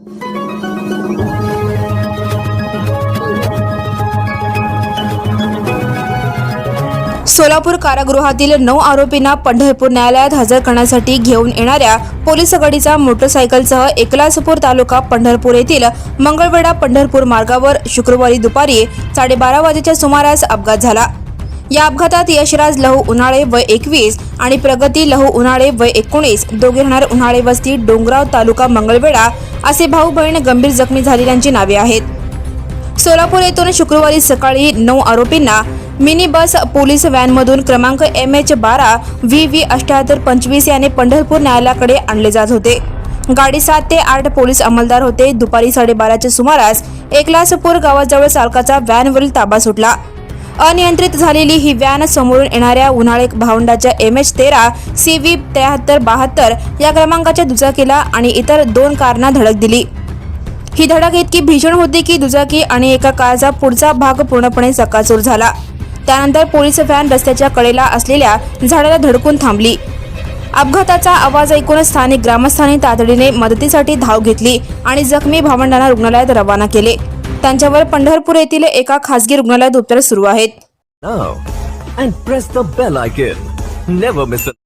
सोलापूर कारागृहातील 9 आरोपींना पंढरपूर न्यायालयात हजर करण्यासाठी घेऊन येणाऱ्या पोलीस गाडीचा मोटरसायकलसह एकलासपूर तालुका पंढरपूर येथील मंगळवेढा पंढरपूर मार्गावर शुक्रवारी दुपारी 12:30 वाजेच्या सुमारास अपघात झाला। या अपघातात यशराज लहू उन्हाळे वय 21 आणि प्रगती लहू उन्हाळे वय 19 दोघे राहणार उन्हाळे वस्ती डोंगराव तालुका मंगळवेढा असे भाऊ बहीण गंभीर जखमी झालेल्यांची नावे आहेत। सोलापूर येथून शुक्रवारी सकाळी 9 आरोपींना मिनी बस पोलीस व्हॅनमधून क्रमांक MH12 VV 7825 याने पंढरपूर न्यायालयाकडे आणले जात होते। गाडी 7 ते 8 पोलीस अंमलदार होते। दुपारी 12:30च्या सुमारास एकलासपूर गावाजवळ चालकाचा व्हॅनवरील ताबा सुटला। अनियंत्रित झालेली ही व्हॅन समोरून येणाऱ्या उन्हाळे भावंडाच्या MH13 CV 7372 या क्रमांकाच्या दुचाकीला आणि इतर 2 कारना धडक दिली। ही धडक इतकी भीषण होती की दुचाकी आणि एका कारचा पुढचा भाग पूर्णपणे चक्काचूर झाला। त्यानंतर पोलीस व्हॅन रस्त्याच्या कडेला असलेल्या झाडाला धडकून थांबली। अपघाताचा आवाज ऐकून स्थानिक ग्रामस्थांनी तातडीने मदतीसाठी धाव घेतली आणि जखमी भावंडांना रुग्णालयात रवाना केले। त्यांच्यावर पंढरपूर येथील एका खासगी रुग्णालयात उपचार सुरू आहेत। Now and press the bell icon. Never miss a